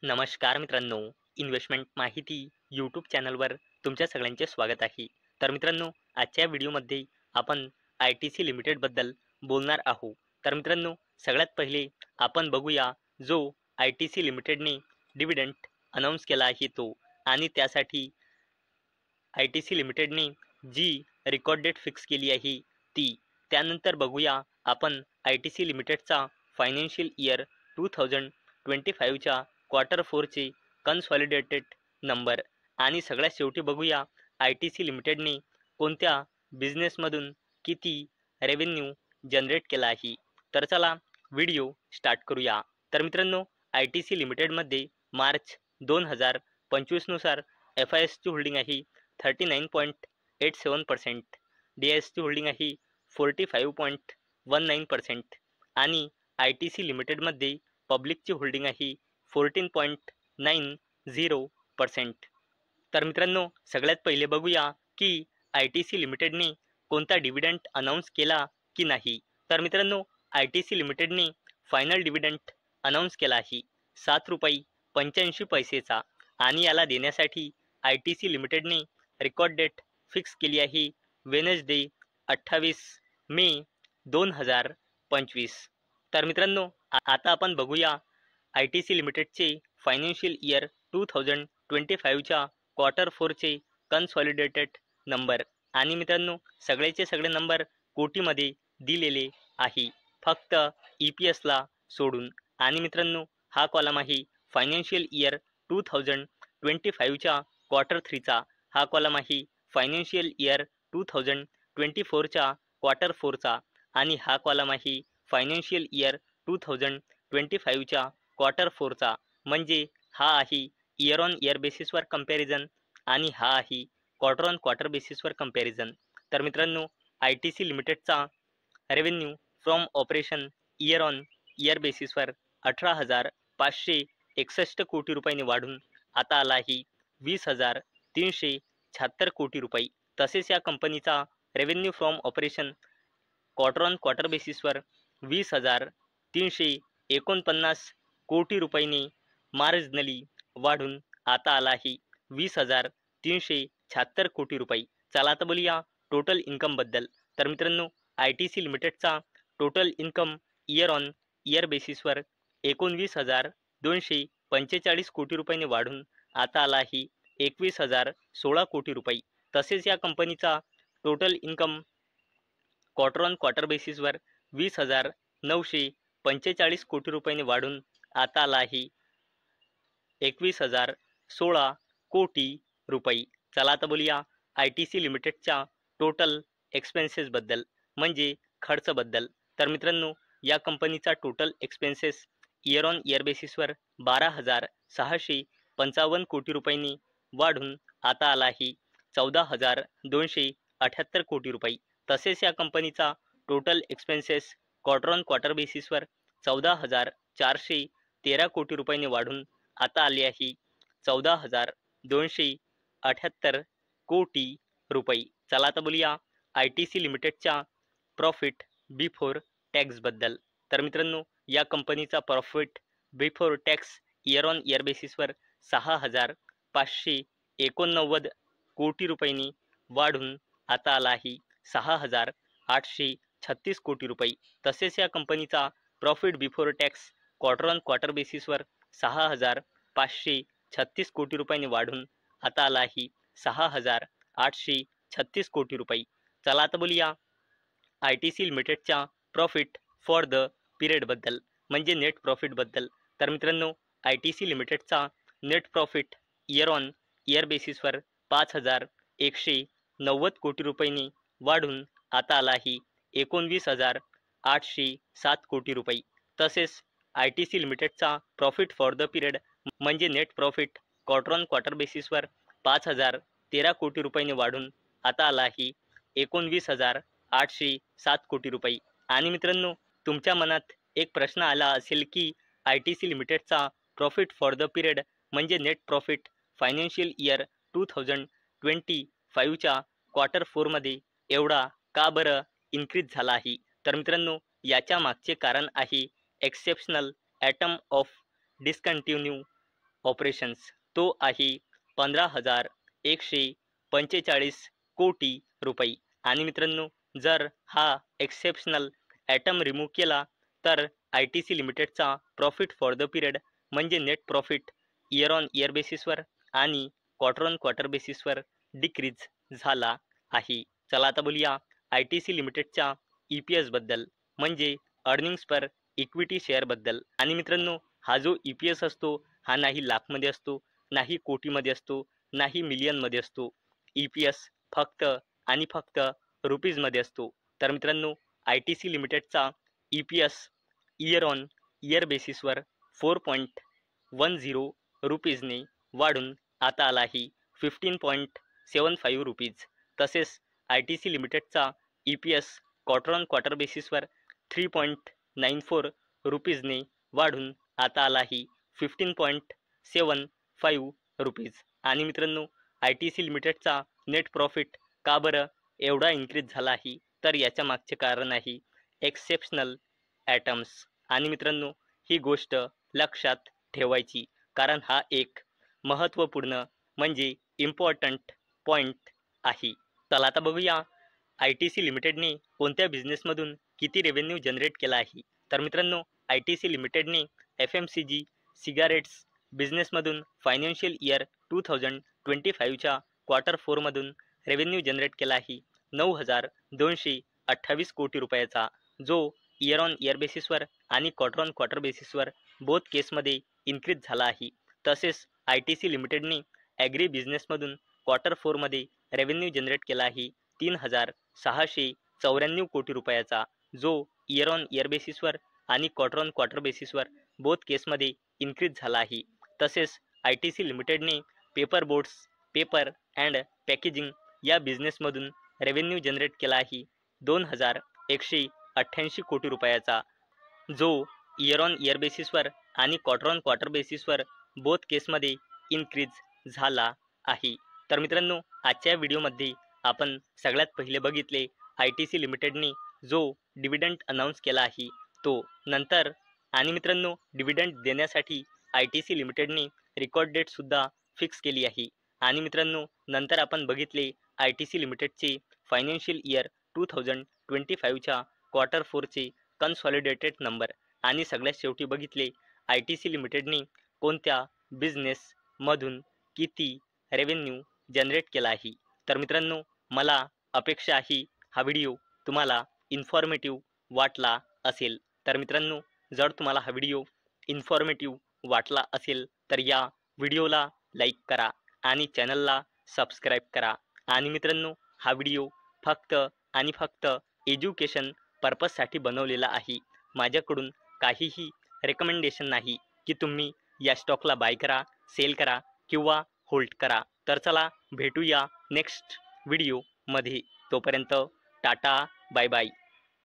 नमस्कार मित्रांनो, इन्व्हेस्टमेंट माहिती यूट्यूब चॅनलवर तुमच्या सगळ्यांचे स्वागत आहे. तर मित्रांनो, आजच्या व्हिडिओमध्ये आपण आय टी सी लिमिटेडबद्दल बोलणार आहोत. तर मित्रांनो, सगळ्यात पहिले आपण बघूया जो आय टी सी लिमिटेडने डिव्हिडंड अनाऊन्स केला आहे तो, आणि त्यासाठी आय टी सी लिमिटेडने जी रेकॉर्ड डेट फिक्स केली आहे ती. त्यानंतर बघूया आपण आय टी सी लिमिटेडचा फायनान्शियल इयर 2025च्या क्वार्टर फोरचे कन्सॉलिडेटेड नंबर, आणि सगळ्यात शेवटी बघूया आय टी सी लिमिटेडने कोणत्या बिझनेसमधून किती रेव्हेन्यू जनरेट केला आहे. तर चला व्हिडिओ स्टार्ट करूया. तर मित्रांनो, आय टी सी लिमिटेडमध्ये मार्च 2025 नुसार एफ आय एसची होल्डिंग आहे 39.87%, डी आय एसची होल्डिंग आहे 45.19%, आणि आय टी सी लिमिटेडमध्ये पब्लिकची होल्डिंग आहे 14.90%. तर मित्रांनो, सगळ्यात पहिले बघूया की आय टी सी लिमिटेडने कोणता डिव्हिडंड अनाऊन्स केला की नाही. तर मित्रांनो, आय टी सी लिमिटेडने फायनल डिव्हिडंड अनाऊन्स केला आहे 7 रुपये 85 पैसेचा, आणि याला देण्यासाठी आय टी सी लिमिटेडने रेकॉर्ड डेट फिक्स केली आहे वेनसडे 28 मे 2025. तर मित्रांनो, आता आपण बघूया आय टी सी लिमिटेडचे फायनान्शियल इयर 2025च्या क्वार्टर फोरचे कन्सॉलिडेटेड नंबर, आणि मित्रांनो, सगळ्याचे सगळे नंबर कोटीमध्ये दिलेले आहे, फक्त ई पी एसला सोडून. आणि मित्रांनो, हा कॉलम आहे फायनान्शियल इयर 2025च्या क्वार्टर थ्रीचा, हा कॉलम आहे फायनान्शियल इयर 2024च्या क्वार्टर फोरचा, आणि हा कॉलम आहे फायनान्शियल इयर 2025च्या क्वार्टर फोरचा. म्हणजे हा आहे इयर ऑन इयर बेसिसवर कंपॅरिझन, आणि हा आहे क्वार्टर ऑन क्वार्टर बेसिसवर कंपॅरिझन. तर मित्रांनो, आय टी सी लिमिटेडचा revenue from operation year on year बेसिसवर 18,561 कोटी रुपयांनी वाढून आता आला आहे 20,376 कोटी रुपये. तसेच या कंपनीचा revenue from operation quarter on quarter बेसिसवर 20,349 कोटी रुपयांनी मार्जिनली वाढून आता आला आहे 20,376 कोटी रुपये. चला आता बोलूया टोटल इन्कमबद्दल. तर मित्रांनो, आय टी सी लिमिटेडचा total income year on year बेसिसवर 19,245 कोटी रुपयांनी वाढून आता आला आहे 21,016 कोटी रुपये. तसेच या कंपनीचा total income quarter on quarter बेसिसवर 20,945 कोटी रुपयांनी वाढून आता आला आहे 21,016 कोटी रुपये. चला आता बोलूया आय टी सी लिमिटेडच्या टोटल एक्सपेन्सेसबद्दल, म्हणजे खर्चबद्दल. तर मित्रांनो, या कंपनीचा total expenses year on year बेसिसवर 12,655 कोटी रुपयांनी वाढून आता आला आहे 14,278 कोटी रुपये. तसेच या कंपनीचा total expenses quarter on quarter बेसिसवर 14,413 कोटी रुपयांनी वाढून आता आले आहे 14,278 कोटी रुपये. चला आता बोलूया आय टी सी लिमिटेडच्या प्रॉफिट बिफोर टॅक्सबद्दल. तर मित्रांनो, या कंपनीचा profit before tax year on year बेसिसवर 6,589 कोटी रुपयांनी वाढून आता आला आहे 6,836 कोटी रुपये. तसेच या कंपनीचा profit before tax quarter on quarter बेसिसवर 6,536 कोटी रुपयांनी वाढून आता आला आहे 6,836 कोटी रुपये. चला आता बोलूया आय टी सी लिमिटेडच्या प्रॉफिट फॉर द पिरियडबद्दल, म्हणजे नेट प्रॉफिटबद्दल. तर मित्रांनो, आय टी सी लिमिटेडचा net profit year on year बेसिसवर 5,190 कोटी रुपयांनी वाढून आता आला आहे 19,807 कोटी रुपये. तसेच आय टी सी लिमिटेडचा प्रॉफिट फॉर द पिरियड, म्हणजे net profit quarter on quarter बेसिसवर 5,013 कोटी रुपयांनी वाढून आता आला आहे 19,807 कोटी रुपये. आणि मित्रांनो, तुमच्या मनात एक प्रश्न आला असेल की आय टी सी लिमिटेडचा प्रॉफिट फॉर द पिरियड, म्हणजे नेट प्रॉफिट फायनान्शियल इयर 2025च्या क्वार्टर फोरमध्ये एवढा का बरं इन्क्रीज झाला आहे. तर मित्रांनो, याच्या मागचे कारण आहे exceptional item of discontinue operations तो आहे 15,145 कोटी रुपये. आणि मित्रांनो, जर हा एक्सेप्शनल ॲटम रिमूव्ह केला तर ITC लिमिटेडचा प्रॉफिट फॉर द पिरियड म्हणजे net profit year on year बेसिसवर आणि क्वार्टर ऑन क्वार्टर बेसिसवर डिक्रीज झाला आहे. चला आता बोलूया ITC लिमिटेडच्या EPS बद्दल म्हणजे अर्निंग्स पर इक्विटी शेअर बद्दल. आणि मित्रांनो, हा जो EPS असतो हा नाही लाखमध्ये असतो, नाही कोटीमध्ये असतो, नाही मिलियनमध्ये असतो. EPS फक्त आणि फक्त रुपीजमध्ये असतो. तर मित्रांनो, ITC लिमिटेडचा EPS year on year बेसिसवर 4.10 रुपीजने वाढून आता आला आहे 15.75 रुपीज. तसेच ITC लिमिटेडचा EPS quarter on quarter बेसिसवर 3.94 रुपीजने वाढून आता आला आहे 15.75 रुपीज. आणि मित्रांनो, ITC लिमिटेडचा नेट प्रॉफिट का बरं एवढा इन्क्रीज झाला आहे तर याच्या मागचे कारण आहे एक्सेप्शनल ॲटम्स. आणि मित्रांनो, ही गोष्ट लक्षात ठेवायची कारण हा एक महत्त्वपूर्ण म्हणजे इम्पॉर्टंट पॉईंट आहे. चला आता बघूया ITC लिमिटेडने कोणत्या बिझनेसमधून किती रेव्हेन्यू जनरेट केला आहे. तर मित्रांनो, ITC लिमिटेडने FMCG सिगारेट्स बिझनेसमधून फायनान्शियल इयर 2025च्या क्वार्टर 4मधून रेव्हेन्यू जनरेट केला आहे 9,228 कोटी रुपयाचा, जो इयर ऑन इयर बेसिसवर आणि क्वार्टर ऑन क्वार्टर बेसिसवर बोथ केसमध्ये इन्क्रीज झाला आहे. तसेच ITC लिमिटेडने ॲग्री बिझनेसमधून क्वार्टर 4मध्ये रेव्हेन्यू जनरेट केला आहे 3,694 कोटी रुपयाचा, जो इयर ऑन इयर बेसिसवर आणि क्वार्टर ऑन क्वार्टर बेसिसवर बोथ केसमध्ये इन्क्रीज झाला आहे. तसेच ITC लिमिटेडने paper boats paper and packaging या बिझनेसमधून रेव्हेन्यू जनरेट केला आहे 2,188 कोटी रुपयाचा, जो इयर ऑन इयर बेसिसवर आणि क्वार्टर ऑन क्वार्टर बेसिसवर बोथ केसमध्ये इन्क्रीज झाला आहे. तर मित्रांनो, आजच्या व्हिडिओमध्ये आपण सगळ्यात पहिले बघितले ITC लिमिटेडने जो डिव्हिडंड अनाऊन्स केला आहे तो. नंतर आणि मित्रांनो, डिव्हिडंड देण्यासाठी ITC लिमिटेडने रेकॉर्ड डेटसुद्धा फिक्स केली आहे. आणि मित्रांनो, नंतर आपण बघितले ITC लिमिटेडचे फायनान्शियल इयर 2025च्या क्वार्टर 4चे कन्सॉलिडेटेड नंबर. आणि सगळ्यात शेवटी बघितले ITC लिमिटेडने कोणत्या बिझनेसमधून किती रेव्हेन्यू जनरेट केला आहे. तर मित्रांनो, मला अपेक्षा आहे हा व्हिडिओ तुम्हाला इन्फॉर्मेटिव्ह वाटला असेल. तर मित्रांनो, जर तुम्हाला हा व्हिडिओ इन्फॉर्मेटिव्ह वाटला असेल तर या व्हिडिओला लाईक करा आणि चॅनलला सबस्क्राईब करा. आणि मित्रांनो, हा व्हिडिओ फक्त आणि फक्त एज्युकेशन पर्पजसाठी बनवलेला आहे. माझ्याकडून काहीही रेकमेंडेशन नाही की तुम्ही या स्टॉकला बाय करा, सेल करा किंवा होल्ड करा. तर चला भेटूया नेक्स्ट व्हिडिओमध्ये. तोपर्यंत टाटा, बाय बाय.